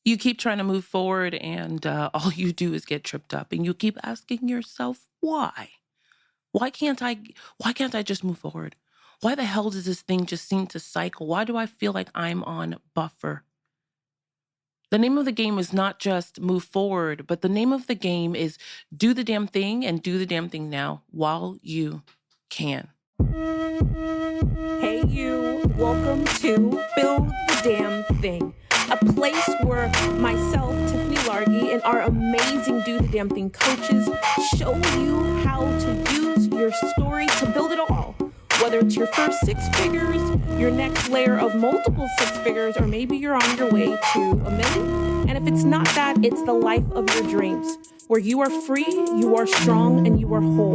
You keep trying to move forward and all you do is get tripped up, and you keep asking yourself, why? Why can't I why can't I just move forward? Why the hell does this thing just seem to cycle? Why do I feel like I'm on buffer? The name of the game is not just move forward, but the name of the game is do the damn thing and do the damn thing now while you can. Hey you, welcome to Build the Damn Thing, a place where myself, Tiffany Largy, and our amazing Do the Damn Thing coaches show you how to use your story to build it all. Whether it's your first 6 figures, your next layer of multiple 6 figures, or maybe you're on your way to $1 million. And if it's not that, it's the life of your dreams, where you are free, you are strong, and you are whole.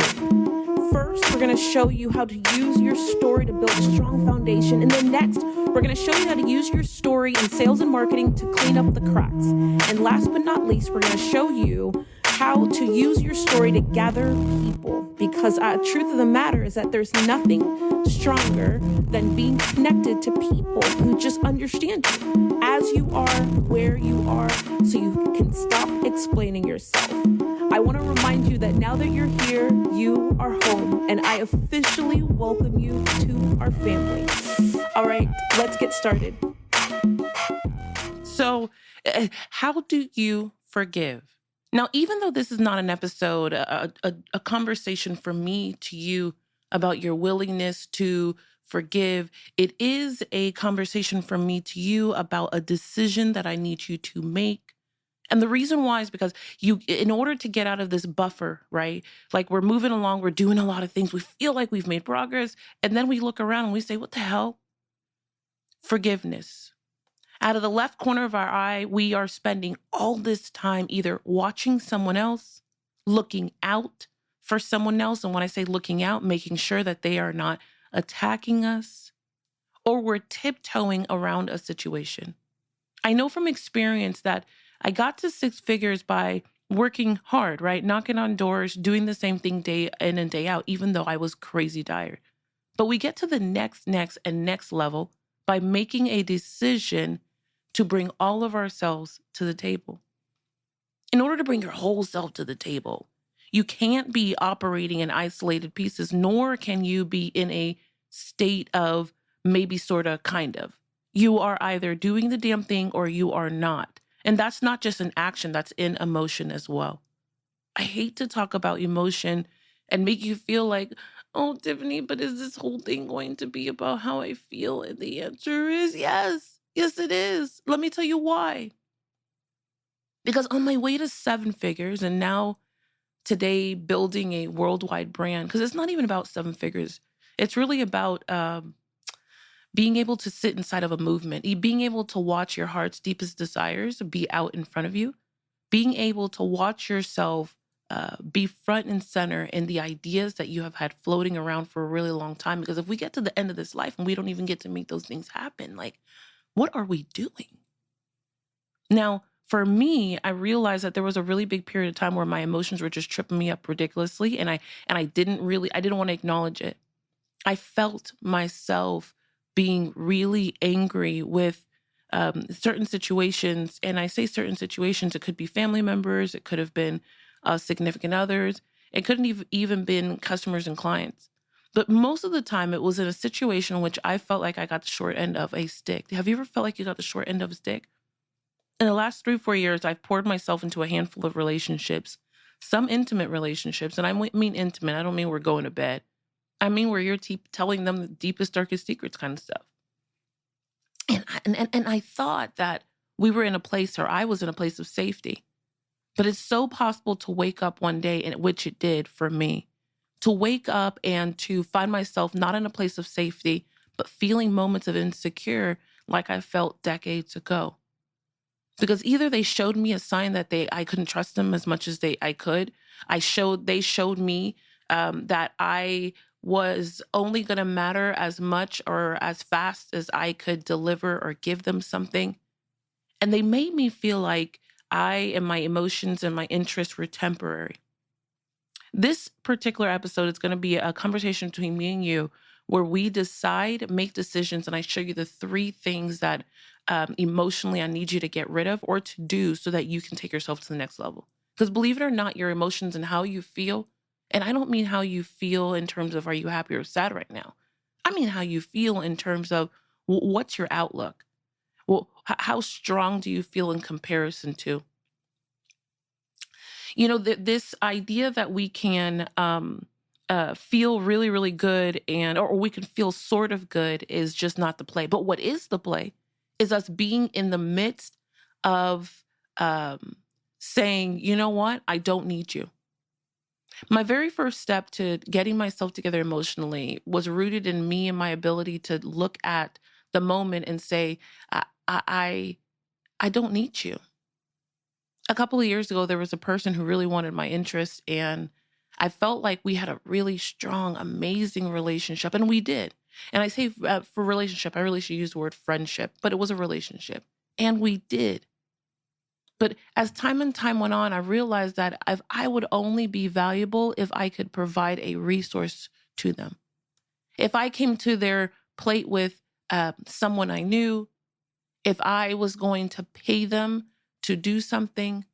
First, we're going to show you how to use your story to build a strong foundation. And then next, we're going to show you how to use your story in sales and marketing to clean up the cracks. And last but not least, we're going to show you how to use your story to gather people. Because truth of the matter is that there's nothing stronger than being connected to people who just understand you as you are, where you are, so you can stop explaining yourself. I want to remind you that now that you're here, you are home, and I officially welcome you to our family. All right, let's get started. So, how do you forgive? Now, even though this is not an episode, a conversation from me to you about your willingness to forgive, it is a conversation from me to you about a decision that I need you to make. And the reason why is because in order to get out of this buffer, right? Like we're moving along, we're doing a lot of things. We feel like we've made progress. And then we look around and we say, what the hell? Forgiveness. Out of the left corner of our eye, we are spending all this time either watching someone else, looking out for someone else. And when I say looking out, making sure that they are not attacking us, or we're tiptoeing around a situation. I know from experience that I got to 6 figures by working hard, right? Knocking on doors, doing the same thing day in and day out, even though I was crazy tired. But we get to the next level by making a decision to bring all of ourselves to the table. In order to bring your whole self to the table, you can't be operating in isolated pieces, nor can you be in a state of maybe, sort of, kind of. You are either doing the damn thing or you are not. And that's not just an action, that's in emotion as well. I hate to talk about emotion and make you feel like, oh, Tiffany, but is this whole thing going to be about how I feel? And the answer is yes. Yes, it is. Let me tell you why. Because on my way to 7 figures and now today building a worldwide brand, because it's not even about 7 figures. It's really about being able to sit inside of a movement, being able to watch your heart's deepest desires be out in front of you, being able to watch yourself be front and center in the ideas that you have had floating around for a really long time. Because if we get to the end of this life and we don't even get to make those things happen, like, what are we doing? Now, for me, I realized that there was a really big period of time where my emotions were just tripping me up ridiculously, and I didn't want to acknowledge it. I felt myself being really angry with certain situations. And I say certain situations, it could be family members, it could have been significant others, it couldn't have even been customers and clients. But most of the time, it was in a situation in which I felt like I got the short end of a stick. Have you ever felt like you got the short end of a stick? In the last 3-4 years, I've poured myself into a handful of relationships, some intimate relationships. And I mean intimate, I don't mean we're going to bed. I mean, where you're telling them the deepest, darkest secrets kind of stuff. And I thought that we were in a place, or I was in a place of safety. But it's so possible to wake up one day, and which it did for me, to wake up and to find myself not in a place of safety, but feeling moments of insecure like I felt decades ago. Because either they showed me a sign that I couldn't trust them as much as I could. They showed me that I was only going to matter as much or as fast as I could deliver or give them something. And they made me feel like I and my emotions and my interests were temporary. This particular episode is going to be a conversation between me and you where we make decisions, and I show you the 3 things that emotionally I need you to get rid of or to do so that you can take yourself to the next level. Because believe it or not, your emotions and how you feel, and I don't mean how you feel in terms of are you happy or sad right now. I mean how you feel in terms of what's your outlook? Well, how strong do you feel in comparison to? This idea that we can feel really, really good or we can feel sort of good is just not the play. But what is the play is us being in the midst of saying, you know what, I don't need you. My very first step to getting myself together emotionally was rooted in me and my ability to look at the moment and say, I don't need you. A couple of years ago, there was a person who really wanted my interest, and I felt like we had a really strong, amazing relationship, and we did. And I say for relationship, I really should use the word friendship, but it was a relationship, and we did. But as time and time went on, I realized that I would only be valuable if I could provide a resource to them. If I came to their plate with someone I knew, if I was going to pay them to do something.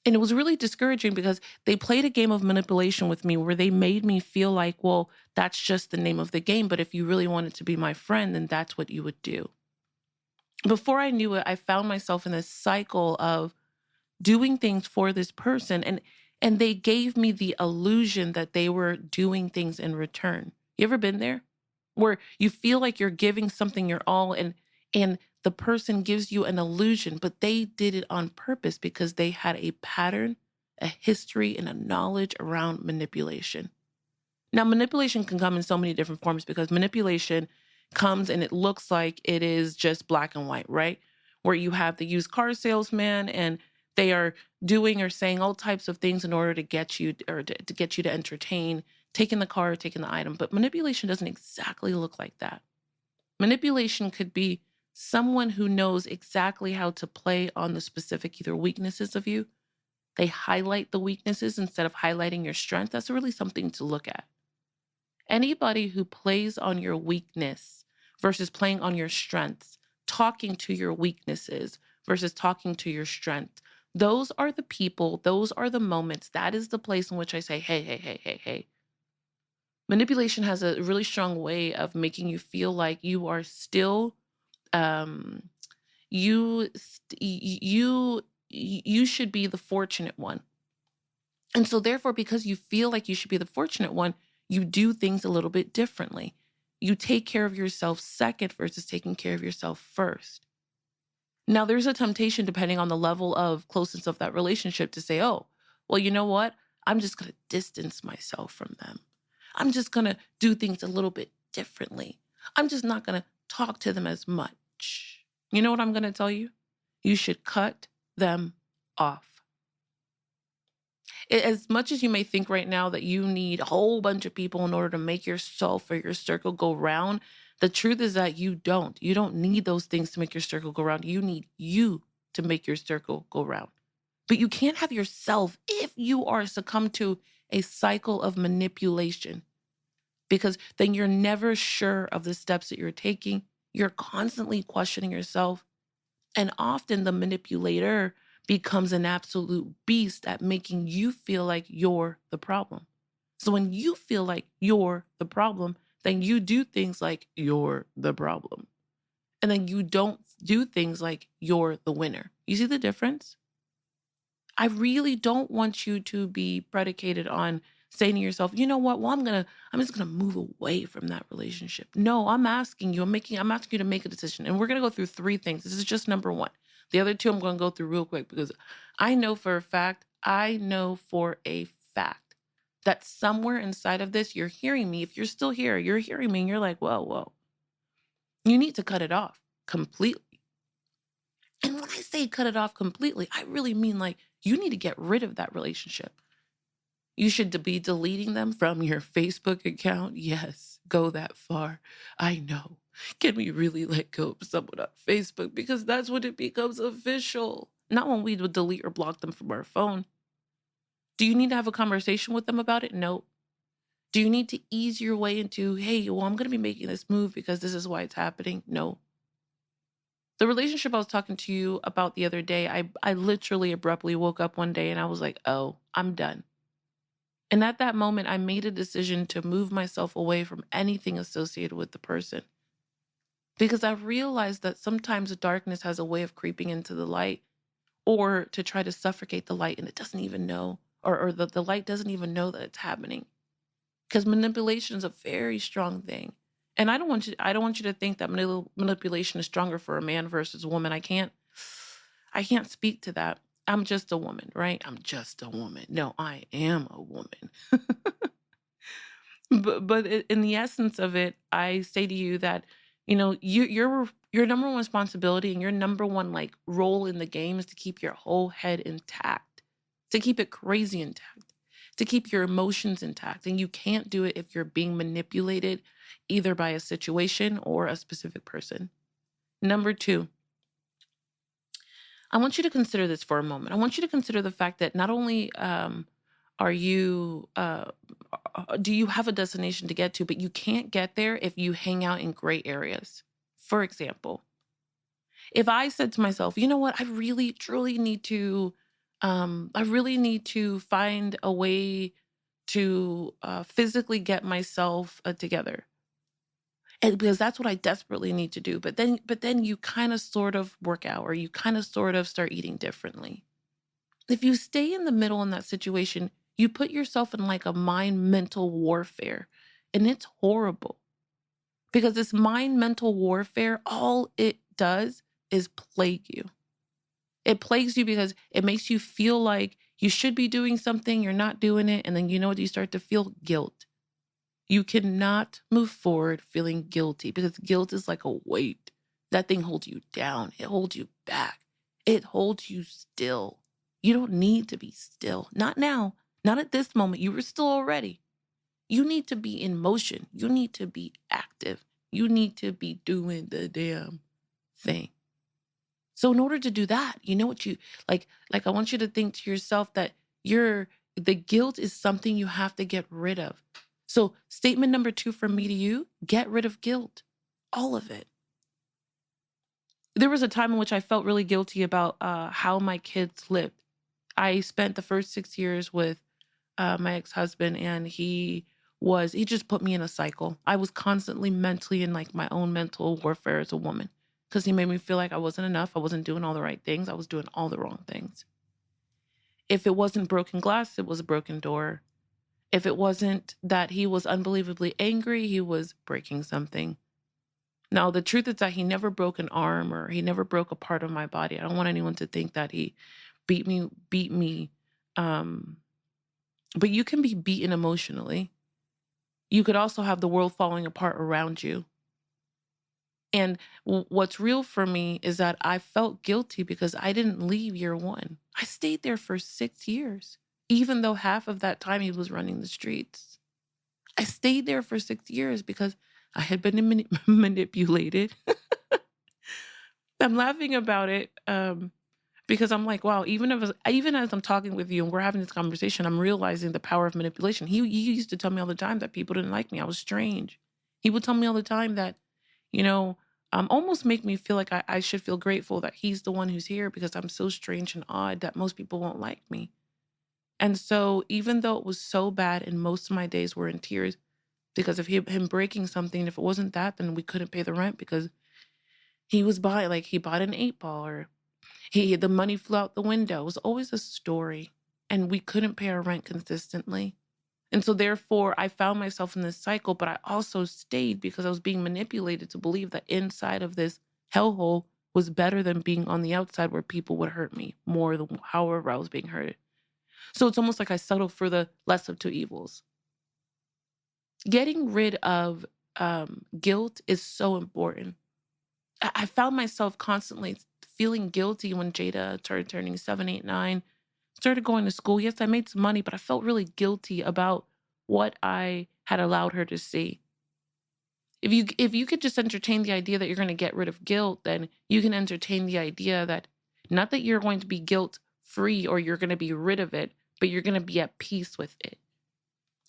And it was really discouraging because they played a game of manipulation with me where they made me feel like, well, that's just the name of the game. But if you really wanted to be my friend, then that's what you would do. Before I knew it, I found myself in this cycle of doing things for this person. And they gave me the illusion that they were doing things in return. You ever been there? Where you feel like you're giving something your all and the person gives you an illusion, but they did it on purpose because they had a pattern, a history, and a knowledge around manipulation. Now, manipulation can come in so many different forms because manipulation comes and it looks like it is just black and white, right? Where you have the used car salesman and they are doing or saying all types of things in order to get you or to get you to entertain, taking the car, taking the item. But manipulation doesn't exactly look like that. Manipulation could be someone who knows exactly how to play on the specific either weaknesses of you. They highlight the weaknesses instead of highlighting your strength. That's really something to look at. Anybody who plays on your weakness versus playing on your strengths, talking to your weaknesses versus talking to your strength, those are the people, those are the moments, that is the place in which I say, hey. Manipulation has a really strong way of making you feel like you are still you should be the fortunate one. And so therefore, because you feel like you should be the fortunate one, you do things a little bit differently. You take care of yourself second versus taking care of yourself first. Now, there's a temptation, depending on the level of closeness of that relationship, to say, oh, well, you know what? I'm just going to distance myself from them. I'm just going to do things a little bit differently. I'm just not going to talk to them as much. You know what I'm going to tell you? You should cut them off. As much as you may think right now that you need a whole bunch of people in order to make yourself or your circle go round, the truth is that you don't. You don't need those things to make your circle go round. You need you to make your circle go round. But you can't have yourself if you are succumbed to a cycle of manipulation, because then you're never sure of the steps that you're taking. You're constantly questioning yourself. And often the manipulator becomes an absolute beast at making you feel like you're the problem. So when you feel like you're the problem, then you do things like you're the problem. And then you don't do things like you're the winner. You see the difference? I really don't want you to be predicated on saying to yourself, you know what? Well, I'm just gonna move away from that relationship. No, I'm asking you to make a decision. And we're gonna go through three things. This is just number one. The other two I'm gonna go through real quick because I know for a fact that somewhere inside of this, you're hearing me. If you're still here, you're hearing me and you're like, whoa. You need to cut it off completely. And when I say cut it off completely, I really mean like you need to get rid of that relationship. You should be deleting them from your Facebook account. Yes, go that far. I know. Can we really let go of someone on Facebook? Because that's when it becomes official. Not when we would delete or block them from our phone. Do you need to have a conversation with them about it? No. Do you need to ease your way into, hey, well, I'm going to be making this move because this is why it's happening? No. The relationship I was talking to you about the other day, I literally abruptly woke up one day and I was like, oh, I'm done. And at that moment, I made a decision to move myself away from anything associated with the person. Because I realized that sometimes the darkness has a way of creeping into the light or to try to suffocate the light, and it doesn't even know, or the light doesn't even know that it's happening. Because manipulation is a very strong thing. And I don't want you to think that manipulation is stronger for a man versus a woman. I can't speak to that. I'm just a woman, right? I'm just a woman. No, I am a woman. But in the essence of it, I say to you that, your number one responsibility and your number one like role in the game is to keep your whole head intact, to keep it crazy intact, to keep your emotions intact. And you can't do it if you're being manipulated either by a situation or a specific person. Number two, I want you to consider this for a moment. I want you to consider the fact that not only are you do you have a destination to get to, but you can't get there if you hang out in gray areas. For example, if I said to myself, you know what, I really truly need to find a way to physically get myself together, and because that's what I desperately need to do. But then you kind of sort of work out, or you kind of sort of start eating differently. If you stay in the middle in that situation, you put yourself in like a mind mental warfare. And it's horrible because this mind mental warfare, all it does is plague you. It plagues you because it makes you feel like you should be doing something, you're not doing it. And then you know what? You start to feel guilt. You cannot move forward feeling guilty because guilt is like a weight. That thing holds you down. It holds you back. It holds you still. You don't need to be still. Not now. Not at this moment. You were still already. You need to be in motion. You need to be active. You need to be doing the damn thing. So in order to do that, you know what you like I want you to think to yourself that the guilt is something you have to get rid of. So statement number 2 from me to you, get rid of guilt. All of it. There was a time in which I felt really guilty about how my kids lived. I spent the first 6 years with my ex-husband, and he just put me in a cycle. I was constantly mentally in like my own mental warfare as a woman because he made me feel like I wasn't enough. I wasn't doing all the right things. I was doing all the wrong things. If it wasn't broken glass, it was a broken door. If it wasn't that he was unbelievably angry, he was breaking something. Now, the truth is that he never broke an arm or he never broke a part of my body. I don't want anyone to think that he beat me. But you can be beaten emotionally. You could also have the world falling apart around you. And what's real for me is that I felt guilty because I didn't leave year 1. I stayed there for 6 years, even though half of that time he was running the streets. I stayed there for 6 years because I had been manipulated. I'm laughing about it because I'm like, wow, even as I'm talking with you and we're having this conversation, I'm realizing the power of manipulation. He used to tell me all the time that people didn't like me. I was strange. He would tell me all the time that, almost make me feel like I should feel grateful that he's the one who's here because I'm so strange and odd that most people won't like me. And so even though it was so bad and most of my days were in tears because of him breaking something, if it wasn't that, then we couldn't pay the rent because he bought an 8-ball or the money flew out the window. It was always a story and we couldn't pay our rent consistently. And so therefore I found myself in this cycle, but I also stayed because I was being manipulated to believe that inside of this hellhole was better than being on the outside where people would hurt me more than however I was being hurt. So it's almost like I settled for the less of two evils. Getting rid of guilt is so important. I found myself constantly feeling guilty when Jada started turning 7, 8, 9, started going to school. Yes, I made some money, but I felt really guilty about what I had allowed her to see. If you could just entertain the idea that you're going to get rid of guilt, then you can entertain the idea that not that you're going to be guilt free or you're going to be rid of it, but you're going to be at peace with it.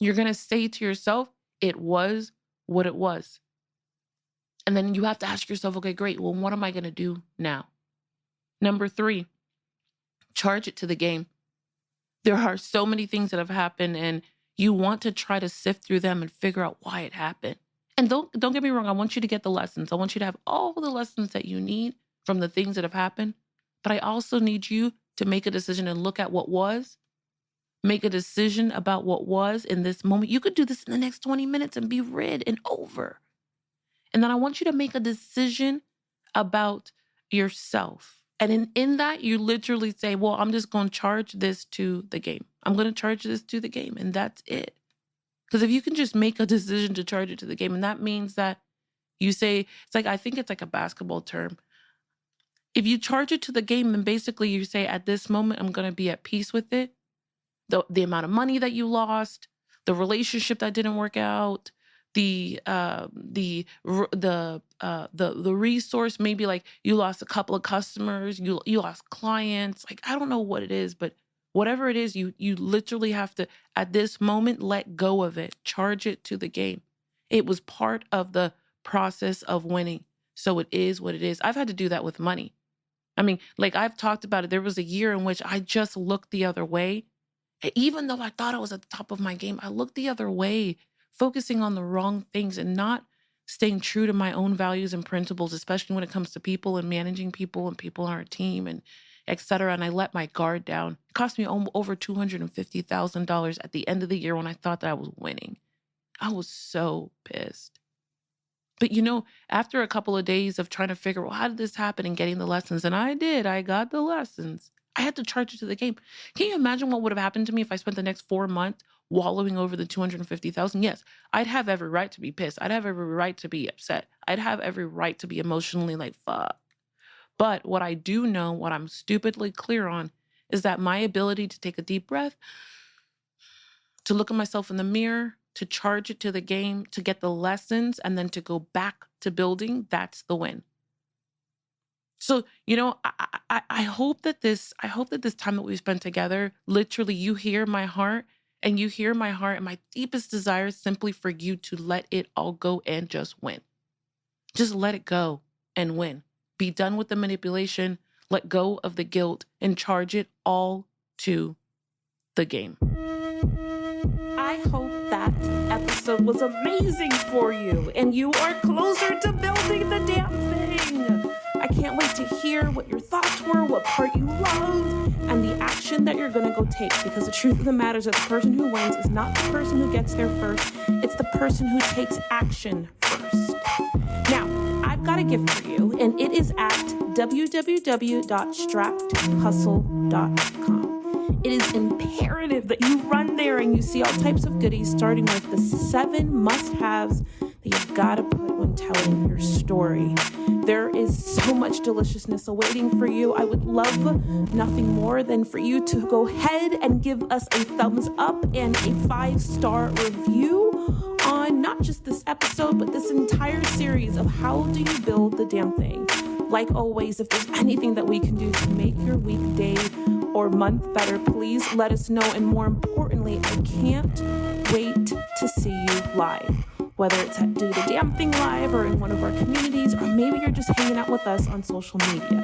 You're going to say to yourself, it was what it was. And then you have to ask yourself, okay, great. Well, what am I going to do now? Number 3, charge it to the game. There are so many things that have happened, and you want to try to sift through them and figure out why it happened. And don't get me wrong. I want you to get the lessons. I want you to have all the lessons that you need from the things that have happened. But I also need you to make a decision and look at what was. Make a decision about what was in this moment. You could do this in the next 20 minutes and be rid and over. And then I want you to make a decision about yourself. And in that, you literally say, well, I'm just going to charge this to the game. I'm going to charge this to the game. And that's it. Because if you can just make a decision to charge it to the game, and that means that you say, it's like, I think it's like a basketball term. If you charge it to the game, then basically you say, at this moment, I'm going to be at peace with it. The amount of money that you lost, the relationship that didn't work out, the resource, maybe like you lost a couple of customers, you lost clients. Like, I don't know what it is, but whatever it is, you literally have to, at this moment, let go of it, charge it to the game. It was part of the process of winning. So it is what it is. I've had to do that with money. I mean, like I've talked about it. There was a year in which I just looked the other way. Even though I thought I was at the top of my game, I looked the other way, focusing on the wrong things and not staying true to my own values and principles, especially when it comes to people and managing people and people on our team and et cetera. And I let my guard down. It cost me over $250,000 at the end of the year when I thought that I was winning. I was so pissed. But after a couple of days of trying to figure out, well, how did this happen and getting the lessons, and I got the lessons. I had to charge it to the game. Can you imagine what would have happened to me if I spent the next 4 months wallowing over the $250,000? Yes, I'd have every right to be pissed. I'd have every right to be upset. I'd have every right to be emotionally like, fuck. But what I do know, what I'm stupidly clear on, is that my ability to take a deep breath, to look at myself in the mirror, to charge it to the game, to get the lessons, and then to go back to building, that's the win. So, I hope that this time that we've spent together, literally you hear my heart and my deepest desire is simply for you to let it all go and just win. Just let it go and win. Be done with the manipulation, let go of the guilt, and charge it all to the game. I hope that episode was amazing for you and you are closer to building the damn thing. I can't wait to hear what your thoughts were, what part you loved, and the action that you're going to go take, because the truth of the matter is that the person who wins is not the person who gets there first. It's the person who takes action first. Now, I've got a gift for you, and it is at www.strappedhustle.com. It is imperative that you run there and you see all types of goodies, starting with the 7 must-haves that you've got to put when telling your story. There is so much deliciousness awaiting for you. I would love nothing more than for you to go ahead and give us a thumbs up and a 5-star review on not just this episode, but this entire series of How Do You Build the Damn Thing. Like always, if there's anything that we can do to make your week, day, or month better, please let us know. And more importantly, I can't wait to see you live. Whether it's at Do the Damn Thing Live or in one of our communities, or maybe you're just hanging out with us on social media.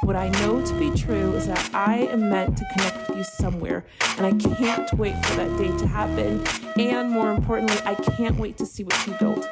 What I know to be true is that I am meant to connect with you somewhere, and I can't wait for that day to happen. And more importantly, I can't wait to see what you build.